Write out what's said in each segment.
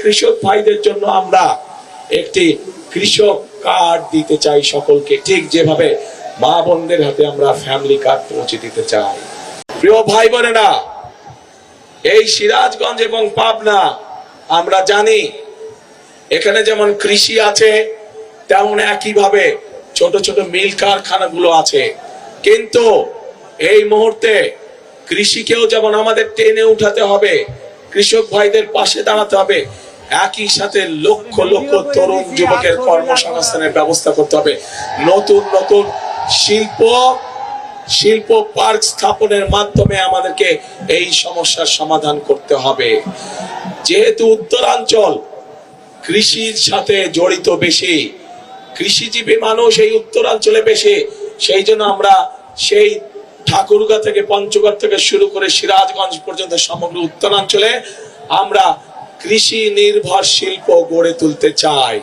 কৃষক ভাইদের জন্য আমরা একটি কৃষক কার্ড দিতে চাই সকলকে, ঠিক যেভাবে মা বোনদের হাতে আমরা ফ্যামিলি কার্ড পৌঁছে দিতে চাই। প্রিয় ভাই বোনেরা, এই সিরাজগঞ্জ এবং পাবনা আমরা জানি এখানে যেমন কৃষি আছে তেমন একইভাবে ছোট ছোট মিল কারখানাগুলো আছে, কিন্তু এই মুহূর্তে কৃষিকেও যেমন আমাদের টেনে উঠাতে হবে, কৃষক ভাইদের পাশে দাঁড়াতে হবে, একই সাথে লক্ষ লক্ষ তরুণ যুবকের কর্মসংস্থানের ব্যবস্থা করতে হবে। নতুন নতুন শিল্প পার্ক স্থাপনের মাধ্যমে আমাদেরকে এই সমস্যার সমাধান করতে হবে। যেহেতু উত্তরাঞ্চল কৃষির সাথে জড়িত বেশি, কৃষিজীবী মানুষ এই উত্তরাঞ্চলে বেশি, সেই জন্য আমরা সেই ঠাকুরগাঁ থেকে পঞ্চগড় থেকে শুরু করে সিরাজগঞ্জ পর্যন্ত সমগ্র উত্তরাঞ্চলে আমরা কৃষি নির্ভর শিল্প গড়ে তুলতে চাই।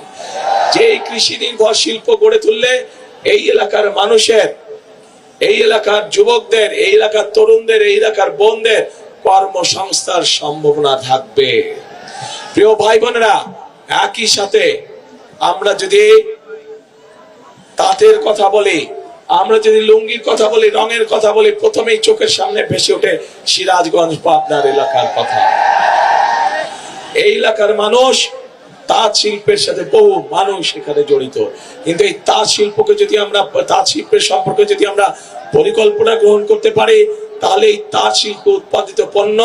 যে কৃষি নির্ভর শিল্প গড়ে তুললে এই এলাকার মানুষের, এই এলাকার যুবকদের, এই এলাকার তরুণদের, এই এলাকার বোনদের কর্মসংস্থার সম্ভাবনা থাকবে। প্রিয় ভাই বোনেরা, একই সাথে আমরা যদি তাঁতের কথা বলি, আমরা যদি লুঙ্গির কথা বলি, রঙের কথা বলি, প্রথমেই চোখের সামনে ভেসে ওঠে সিরাজগঞ্জ পাবনার এলাকার কথা। এই এলাকার মানুষ তাঁত শিল্পের সাথে বহু মানুষ এখানে জড়িত, কিন্তু এই তাঁত শিল্পকে যদি আমরা, তাঁত শিল্পের সম্পর্কে যদি আমরা পরিকল্পনা গ্রহণ করতে পারি, তাহলে এই তাঁত শিল্প উৎপাদিত পণ্য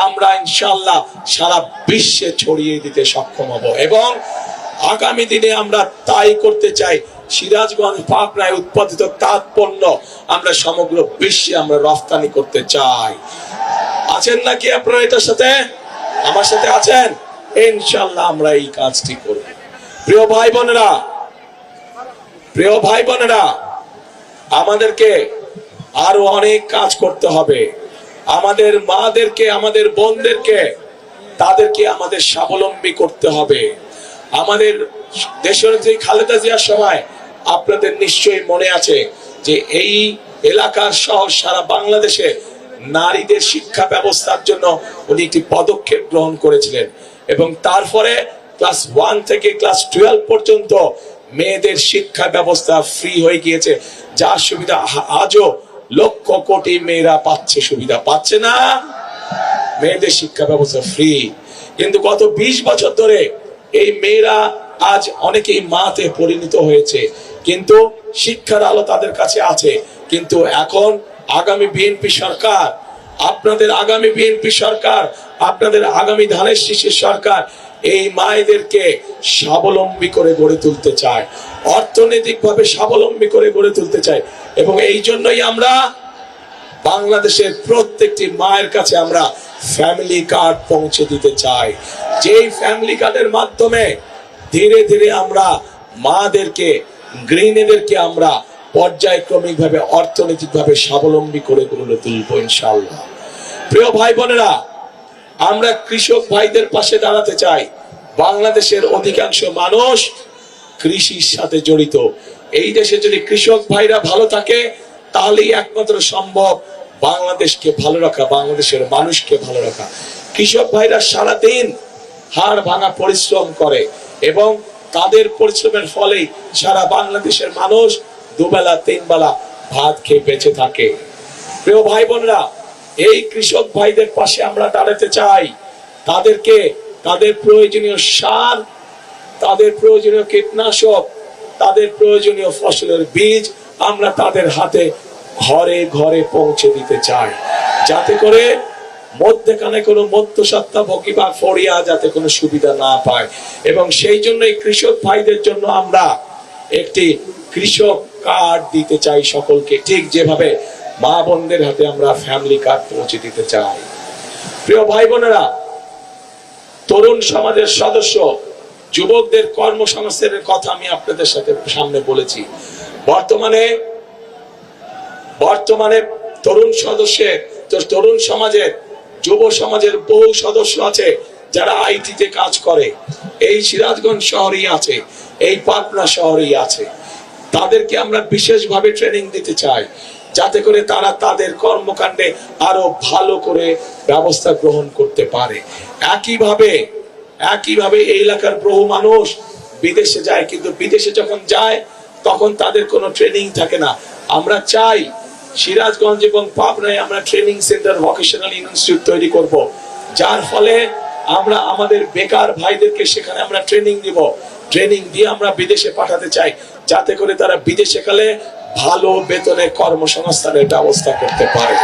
আমরা ইনশাআল্লাহ সারা বিশ্বে ছড়িয়ে দিতে সক্ষম হব। এবং আগামী দিনে আমরা তাই করতে চাই। সিরাজগঞ্জ পাবনায় উৎপাদিত তাঁত পণ্য আমরা সমগ্র বিশ্বে আমরা রফতানি করতে চাই। আছেন নাকি আপনারা এটার সাথে? আমার সাথে আছেন? ইনশাআল্লাহ আমরা এই কাজটি করব। প্রিয় ভাই বোনেরা, আমাদেরকে আরো অনেক কাজ করতে হবে। আমাদের মাদেরকে, আমাদের বোনদেরকে, তাদেরকে আমাদের স্বাবলম্বী করতে হবে। আমাদের দেশনেত্রী খালেদা জিয়ার সময় আপনাদের নিশ্চয়ই মনে আছে যে এই এলাকার সহ সারা বাংলাদেশে নারীদের শিক্ষা ব্যবস্থার জন্য উনি একটি পদক্ষেপ গ্রহণ করেছিলেন, এবং তারপরে ক্লাস 1 থেকে ক্লাস 12 পর্যন্ত মেয়েদের শিক্ষা ব্যবস্থা ফ্রি হয়ে গিয়েছে, যার সুবিধা আজও লক্ষ কোটি মেয়েরা পাচ্ছে। সুবিধা পাচ্ছে না? মেয়েদের শিক্ষা ব্যবস্থা ফ্রি, কিন্তু গত 20 বছর ধরে এই মেয়েরা আজ অনেকেই মাতে পরিণত হয়েছে, কিন্তু শিক্ষার আলো তাদের কাছে আছে। কিন্তু এখন আগামী বিএনপি সরকার, আপনাদের আগামী বিএনপি সরকার, আপনাদের আগামী ধানের শীষের সরকার এই মায়েদেরকে স্বাবলম্বী করে গড়ে তুলতে চায়, অর্থনৈতিকভাবে স্বাবলম্বী করে গড়ে তুলতে চায়। এবং এই জন্যই আমরা বাংলাদেশের প্রত্যেকটি মায়ের কাছে আমরা ফ্যামিলি কার্ড পৌঁছে দিতে চাই। যেই ফ্যামিলি কার্ডের মাধ্যমে ধীরে ধীরে আমরা মাদেরকে, গৃহিণীদেরকে আমরা পর্যায়ক্রমিক ভাবে অর্থনৈতিকভাবে স্বাবলম্বী করে গড়ে তুলব ইনশাআল্লাহ। প্রিয় ভাই বোনেরা, আমরা কৃষক ভাইদের পাশে দাঁড়াতে চাই। বাংলাদেশের অধিকাংশ মানুষ কৃষির সাথে জড়িত। এই দেশে যদি কৃষক ভাইরা ভালো থাকে, তাহলেই একমাত্র সম্ভব বাংলাদেশকে ভালো রাখা, বাংলাদেশের মানুষকে ভালো রাখা। কৃষক ভাইরা সারাদিন হাড় ভাঙা পরিশ্রম করে, এবং তাদের পরিশ্রমের ফলেই সারা বাংলাদেশের মানুষ দুবেলা তিনবেলা ভাত খেয়ে বেঁচে থাকে। প্রিয় ভাই বোনরা, এই কৃষক ভাইদের পাশে আমরা দাঁড়াতে চাই। তাদেরকে তাদের প্রয়োজনীয় সার, তাদের প্রয়োজনীয় কীটনাশক, তাদের প্রয়োজনীয় ফসলের বীজ আমরা তাদের হাতে ঘরে ঘরে পৌঁছে দিতে চাই, যাতে করে মধ্যখানে কোনো মধ্যস্বত্বা ভোগী বা ফড়িয়া যাতে কোনো সুবিধা না পায়। এবং সেই জন্য এই কৃষক ভাইদের জন্য আমরা একটি কৃষক কার্ড দিতে চাই সকলকে, ঠিক যেভাবে মা বোনদের হাতে আমরা ফ্যামিলি কার্ড পৌঁছে দিতে চাই। প্রিয় ভাই বোনেরা, তরুণ সমাজের সদস্য, যুবকদের কর্মসংস্থানের কথা আমি আপনাদের সাথে সামনে বলেছি। বর্তমানে তরুণ সমাজের, যুব সমাজের বহু সদস্য আছে যারা আইটিতে কাজ করে। এই সিরাজগঞ্জ শহরেই আছে, এই পাবনা শহরেই আছে। তাদেরকে আমরা বিশেষভাবে ট্রেনিং দিতে চাই, যাতে করে তারা তাদের কর্মকাণ্ডে আরো ভালো করে ব্যবস্থা গ্রহণ করতে পারে। একইভাবে এই এলাকার বহু মানুষ বিদেশে যায়, কিন্তু বিদেশে যখন যায় তখন তাদের কোনো ট্রেনিং থাকে না। আমরা চাই সিরাজগঞ্জ এবং পাবনায় আমরা ট্রেনিং সেন্টার, ভোকেশনাল ইনস্টিটিউট তৈরি করব, যার ফলে আমরা আমাদের বেকার ভাইদেরকে সেখানে আমরা ট্রেনিং দিব। ট্রেনিং দিয়ে আমরা বিদেশে পাঠাতে চাই, যাতে করে তারা বিদেশে গেলে ভালো বেতনে কর্মসংস্থানের ব্যবস্থা করতে পারে।